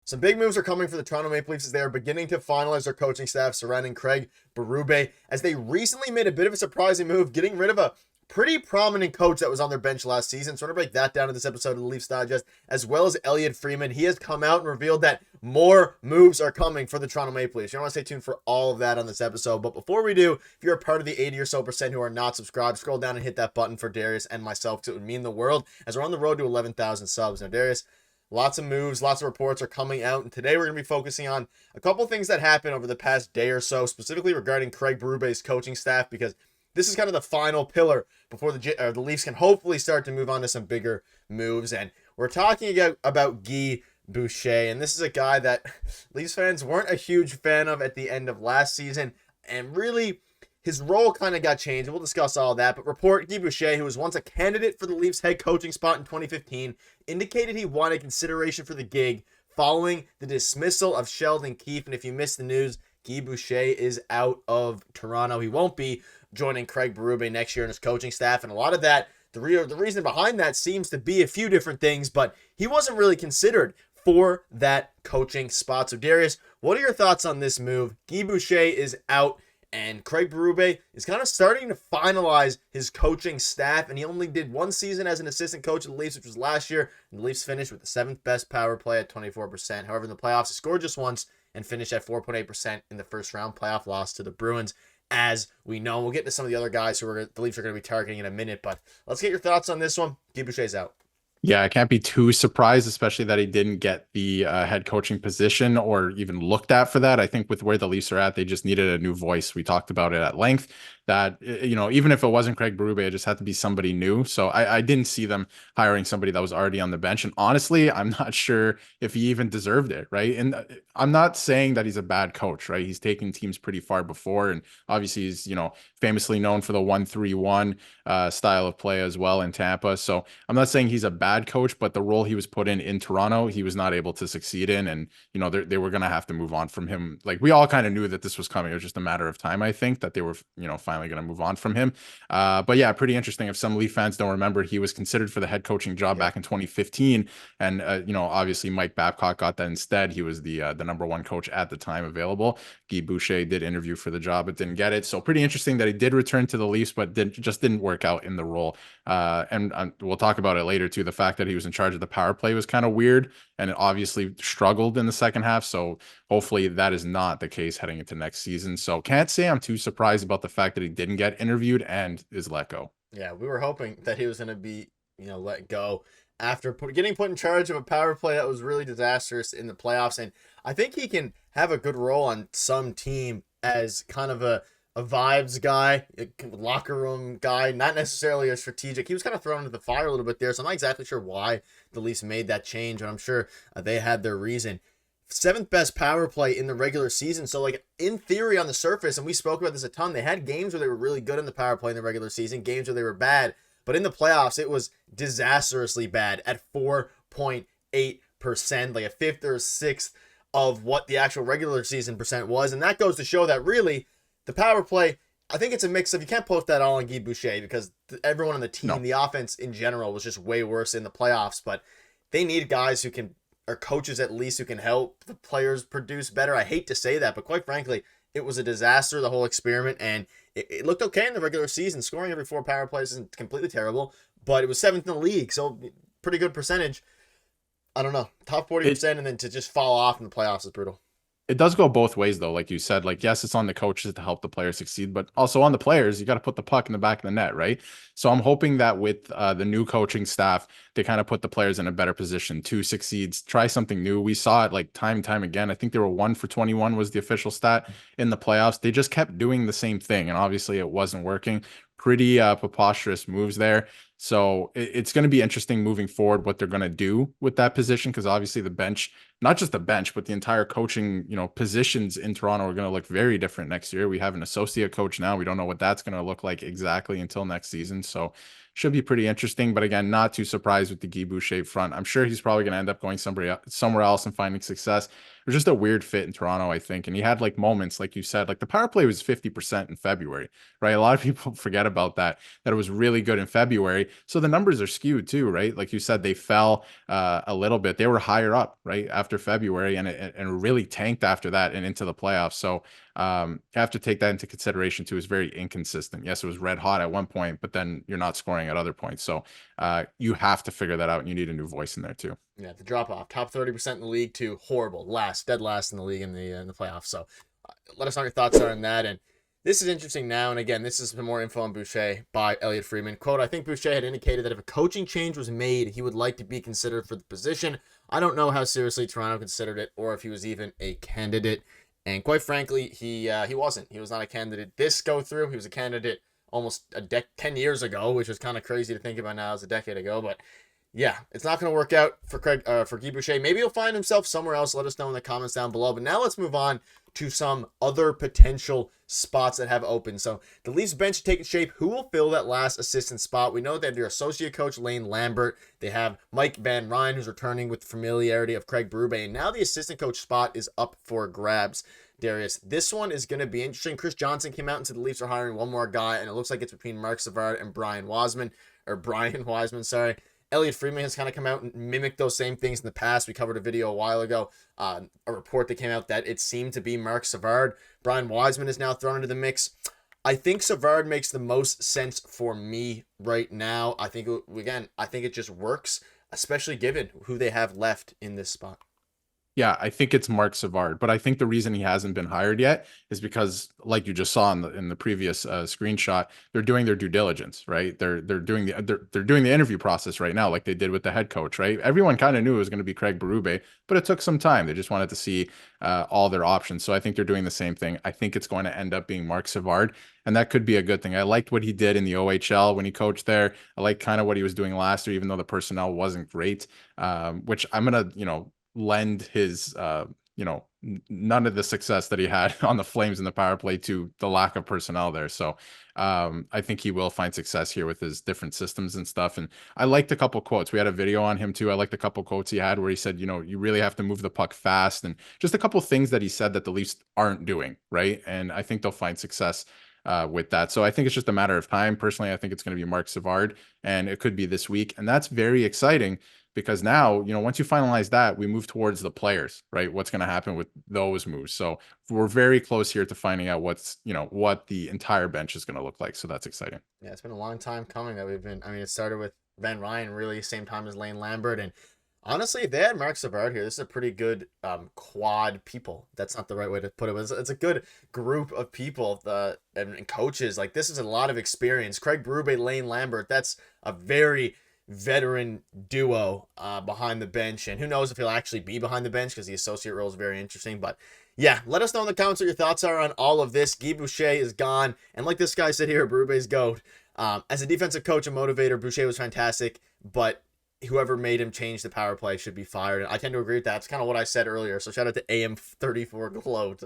Some big moves are coming for the Toronto Maple Leafs as they are beginning to finalize their coaching staff surrounding Craig Berube, as they recently made a bit of a surprising move, getting rid of a pretty prominent coach that was on their bench last season. So I'm going to break that down in this episode of the Leafs Digest, as well as Friedman. He has come out and revealed that more moves are coming for the Toronto Maple Leafs. You want to stay tuned for all of that on this episode. But before we do, if you're a part of the 80 or so percent who are not subscribed, scroll down and hit that button for Darius and myself, because it would mean the world as we're on the road to 11,000 subs. Now, Darius, lots of moves, lots of reports are coming out, and today we're going to be focusing on a couple things that happened over the past day or so, specifically regarding Craig Berube's coaching staff, because this is kind of the final pillar before the Leafs can hopefully start to move on to some bigger moves. And we're talking about Guy Boucher, and this is a guy that Leafs fans weren't a huge fan of at the end of last season, and really his role kind of got changed, and we'll discuss all that. But Guy Boucher, who was once a candidate for the Leafs head coaching spot in 2015, indicated he wanted consideration for the gig following the dismissal of Sheldon Keefe. And if you missed the news, Guy Boucher is out of Toronto. He won't be joining Craig Berube next year in his coaching staff. And a lot of that, the reason behind that seems to be a few different things, but he wasn't really considered for that coaching spot. So Darius, what are your thoughts on this move? Guy Boucher is out, and Craig Berube is kind of starting to finalize his coaching staff, and he only did one season as an assistant coach of the Leafs, which was last year, and the Leafs finished with the 7th best power play at 24%. However, in the playoffs, he scored just once and finished at 4.8% in the first round playoff loss to the Bruins, as we know. We'll get to some of the other guys who the Leafs are going to be targeting in a minute, but let's get your thoughts on this one. Guy Boucher's out. Yeah, I can't be too surprised, especially that he didn't get the head coaching position or even looked at for that. I think with where the Leafs are at, they just needed a new voice. We talked about it at length that, even if it wasn't Craig Berube, it just had to be somebody new. So I didn't see them hiring somebody that was already on the bench. And honestly, I'm not sure if he even deserved it, right? And I'm not saying that he's a bad coach, right? He's taken teams pretty far before. And obviously he's, famously known for the 1-3-1 style of play as well in Tampa. So I'm not saying he's a bad coach, but the role he was put in Toronto, he was not able to succeed in. And, they were going to have to move on from him. Like, we all kind of knew that this was coming. It was just a matter of time, I think, that they were, finally going to move on from him. But yeah, pretty interesting. If some Leaf fans don't remember, he was considered for the head coaching job back in 2015. And, obviously Mike Babcock got that instead. He was the number one coach at the time available. Guy Boucher did interview for the job, but didn't get it. So pretty interesting that he did return to the Leafs, but just didn't work out in the role. And we'll talk about it later too. The fact that he was in charge of the power play was kind of weird, and it obviously struggled in the second half. So hopefully that is not the case heading into next season. So can't say I'm too surprised about the fact that he didn't get interviewed and is let go. Yeah, we were hoping that he was going to be, let go after getting put in charge of a power play that was really disastrous in the playoffs. And I think he can have a good role on some team as kind of a vibes guy, a locker room guy, not necessarily a strategic. He was kind of thrown into the fire a little bit there, so I'm not exactly sure why the Leafs made that change, but I'm sure they had their reason. 7th best power play in the regular season, so like in theory on the surface, and we spoke about this a ton, they had games where they were really good in the power play in the regular season, games where they were bad, but in the playoffs it was disastrously bad at 4.8%, like a 5th or 6th of what the actual regular season percent was. And that goes to show that really the power play, I think it's a mix of, you can't post that all on Guy Boucher because everyone on the team, the offense in general was just way worse in the playoffs, but they need guys who can, or coaches at least, who can help the players produce better. I hate to say that, but quite frankly, it was a disaster, the whole experiment, and it looked okay in the regular season. Scoring every 4 power plays isn't completely terrible, but it was 7th in the league, so pretty good percentage. I don't know, top 40%, and then to just fall off in the playoffs is brutal. It does go both ways, though. Like you said, like, yes, it's on the coaches to help the players succeed, but also on the players, you got to put the puck in the back of the net, right? So I'm hoping that with the new coaching staff, they kind of put the players in a better position to succeed, try something new. We saw it like time and time again. I think they were 1 for 21 was the official stat in the playoffs. They just kept doing the same thing, and obviously it wasn't working. Pretty preposterous moves there. So it's going to be interesting moving forward what they're going to do with that position, because obviously the bench, not just the bench, but the entire coaching, positions in Toronto are going to look very different next year. We have an associate coach now. We don't know what that's going to look like exactly until next season. So should be pretty interesting. But again, not too surprised with the Guy Boucher front. I'm sure he's probably going to end up going somewhere else and finding success. It was just a weird fit in Toronto, I think. And he had like moments, like you said, like the power play was 50% in February, right? A lot of people forget about that it was really good in February. So the numbers are skewed too, right? Like you said, they fell a little bit. They were higher up, right, after February, and it really tanked after that and into the playoffs. So you have to take that into consideration too. It's very inconsistent. Yes, it was red hot at one point, but then you're not scoring at other points. So you have to figure that out, and you need a new voice in there too. Yeah, the drop off, top 30% in the league to horrible, dead last in the league in the playoffs. So let us know what your thoughts are on that. And this is interesting now. And again, this is some more info on Boucher by Elliot Friedman. Quote, I think Boucher had indicated that if a coaching change was made, he would like to be considered for the position. I don't know how seriously Toronto considered it or if he was even a candidate. And quite frankly, he wasn't. He was not a candidate this go through. He was a candidate almost 10 years ago, which was kind of crazy to think about now as a decade ago. But yeah, it's not going to work out for Guy Boucher. Maybe he'll find himself somewhere else. Let us know in the comments down below. But now let's move on to some other potential spots that have opened. So the Leafs bench taking shape. Who will fill that last assistant spot? We know they have their associate coach, Lane Lambert. They have Mike Van Ryn, who's returning with the familiarity of Craig Berube. And now the assistant coach spot is up for grabs. Darius, this one is going to be interesting. Chris Johnson came out and said the Leafs are hiring one more guy, and it looks like it's between Mark Savard and Brian Wiseman. Elliot Friedman has kind of come out and mimicked those same things in the past. We covered a video a while ago, a report that came out that it seemed to be Mark Savard. Brian Wiseman is now thrown into the mix. I think Savard makes the most sense for me right now. I think it just works, especially given who they have left in this spot. Yeah, I think it's Mark Savard, but I think the reason he hasn't been hired yet is because, like you just saw in the previous screenshot, they're doing their due diligence, right? They're doing the interview process right now, like they did with the head coach, right? Everyone kind of knew it was going to be Craig Berube, but it took some time. They just wanted to see all their options. So I think they're doing the same thing. I think it's going to end up being Mark Savard, and that could be a good thing. I liked what he did in the OHL when he coached there. I like kind of what he was doing last year, even though the personnel wasn't great. Which I'm gonna, lend his none of the success that he had on the Flames in the power play to the lack of personnel there. So I think he will find success here with his different systems and stuff. And I liked a couple quotes. We had a video on him too. I liked a couple quotes he had where he said, you really have to move the puck fast, and just a couple things that he said that the Leafs aren't doing, right? And I think they'll find success with that. So I think it's just a matter of time. Personally, I think it's going to be Mark Savard, and it could be this week. And that's very exciting, because now, once you finalize that, we move towards the players, right? What's going to happen with those moves. So we're very close here to finding out what the entire bench is going to look like. So that's exciting. Yeah, it's been a long time coming that it started with Van Ryn, really same time as Lane Lambert. And honestly, if they had Mark Savard here, this is a pretty good quad people. That's not the right way to put it, but it's a good group of people and coaches. Like, this is a lot of experience. Craig Berube, Lane Lambert, that's a very veteran duo behind the bench, and who knows if he'll actually be behind the bench, because the associate role is very interesting. But yeah, let us know in the comments what your thoughts are on all of this. Guy Boucher is gone, and like this guy said here, Berube's GOAT. As a defensive coach and motivator, Boucher was fantastic, but whoever made him change the power play should be fired. And I tend to agree with that. It's kind of what I said earlier. So shout out to AM34 Gloat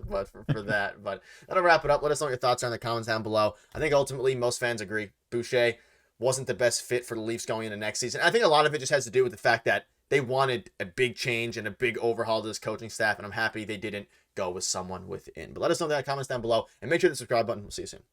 for that. But that'll wrap it up. Let us know what your thoughts are in the comments down below. I think ultimately most fans agree Boucher wasn't the best fit for the Leafs going into next season. I think a lot of it just has to do with the fact that they wanted a big change and a big overhaul to this coaching staff, and I'm happy they didn't go with someone within. But let us know in the comments down below, and make sure to subscribe button. We'll see you soon.